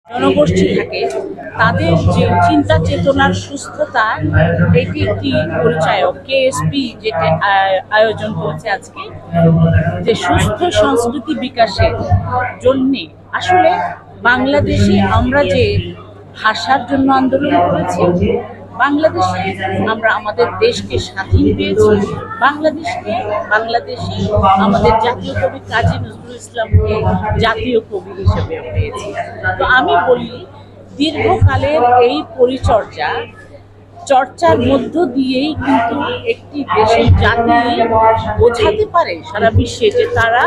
জনগোষ্ঠী থাকে তাদের যে চিন্তা চেতনার সুস্থতা, এটি একটি পরিচায়ক। কেএসপি যেটা আয়োজন করেছে আজকে, যে সুস্থ সংস্কৃতি বিকাশের জন্যে আসলে বাংলাদেশে আমরা যে ভাষার জন্য আন্দোলন করেছি, বাংলাদেশে আমরা আমাদের দেশকে স্বাধীন পেয়েছি, বাংলাদেশে আমাদের জাতীয় কবি কাজী নজরুল ইসলামকে জাতীয় কবি হিসেবে পেয়েছি। তো আমি বলি, দীর্ঘকালের এই চর্চার মধ্য দিয়েই কিন্তু একটি দেশের জাতি বোঝাতে পারে সারা বিশ্বে যে তারা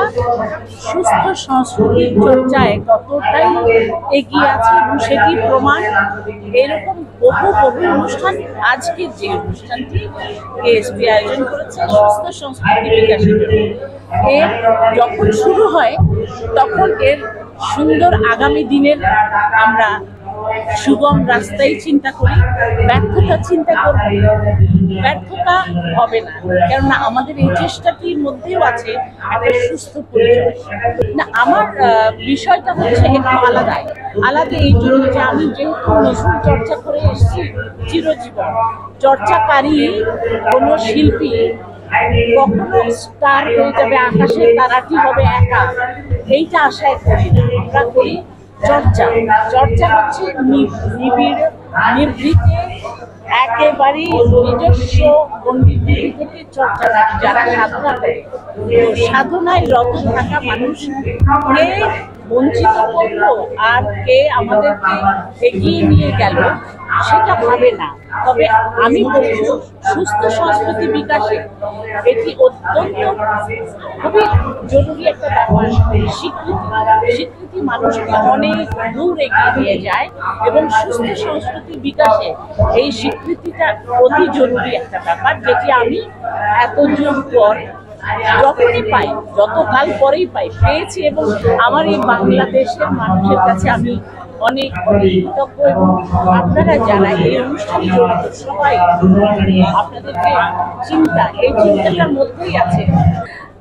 সুস্থ সংস্কৃতির চর্চায় কতটাই এগিয়ে আছে, এবং সেটি প্রমাণ এরকম বহু অনুষ্ঠান। আজকে যে অনুষ্ঠানটি কেএসপি আয়োজন করেছে সুস্থ সংস্কৃতি বিকাশের জন্য, এর যখন শুরু হয় তখন এর সুন্দর আগামী দিনের আমরা সুগম রাস্তায় চিন্তা করি, ব্যর্থতা চিন্তা করব, ব্যর্থতা হবে না, কেননা আমাদের এই চেষ্টাটির মধ্যেও আছে একটা সুস্থ পরিচয়। না, আমার বিষয়টা হচ্ছে একটু আলাদা এই জন্য যে আমি যেহেতু নজরুল চর্চা করে এসেছি চিরজীবন, চর্চাকারী কোনো শিল্পী কখনো স্টার হয়ে যাবে, আকাশে তারাটি হবে একা, এইটা আশায় করি না। আমরা করি চর্চা হচ্ছে নিবিড় নিভৃতে একেবারেই নিজস্ব গণ্ডিতে থেকে চর্চাটা যারা সাধনা করে, সাধনায় রত থাকা মানুষকে বঞ্চিত করলো আর কে আমাদেরকে এগিয়ে নিয়ে গেল সেটা ভাবে না। তবে আমি বলবো সুস্থ সংস্কৃতি বিকাশে এটি অত্যন্ত খুবই জরুরি একটা ব্যাপার। স্বীকৃতি মানুষকে অনেক দূর এগিয়ে নিয়ে যায়, এবং সুস্থ সংস্কৃতি বিকাশে এই স্বীকৃতিটা অতি জরুরি একটা ব্যাপার, যেটি আমি এত যুগ পর যখনই পাই, যতকাল পরেই পেয়েছি, এবং আমার এই বাংলাদেশের মানুষের কাছে আমি অনেক কৃতজ্ঞ। এবং আপনারা যারা এই অনুষ্ঠানে জড়িত সবাই, আপনাদেরকে এই চিন্তাটার মধ্যেই আছে।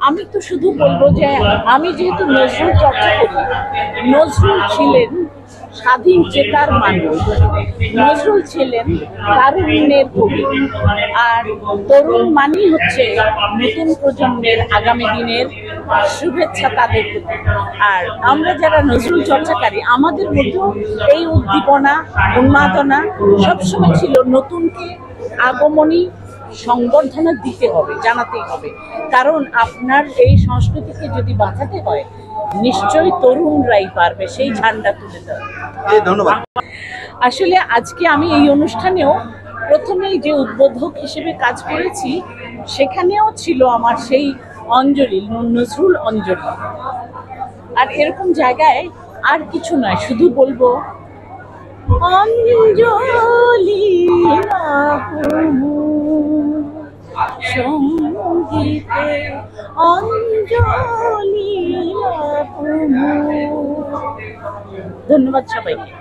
আমি তো শুধু বলবো যে আমি যেহেতু নজরুল চর্চা করি, নজরুল ছিলেন স্বাধীন চেতার মানুষ, নজরুল ছিলেন তারুণ্যের কবি, আর তরুণ মানেই হচ্ছে নতুন প্রজন্মের আগামী দিনের শুভেচ্ছা তাদের প্রতি। আর আমরা যারা নজরুল চর্চাকারী, আমাদের মধ্যেও এই উদ্দীপনা উন্মাদনা সবসময় ছিল। নতুনকে আগমনী সংবর্ধনা দিতে হবে, জানাতেই হবে, কারণ আপনার এই সংস্কৃতিকে যদি বাঁচাতে হয় নিশ্চয়ই তরুণরাই পারবে সেই ঝান্ডা তুলে দেওয়া। ধন্যবাদ। আসলে আজকে আমি এই অনুষ্ঠানেও প্রথমেই যে উদ্বোধক হিসেবে কাজ করেছি, সেখানেও ছিল আমার সেই অঞ্জলি, নজরুল অঞ্জলি। আর এরকম জায়গায় আর কিছু নয়, শুধু বলবো অঞ্জলি সঙ্গীতে অঞ্জলি। ধন্যবাদ সবাইকে।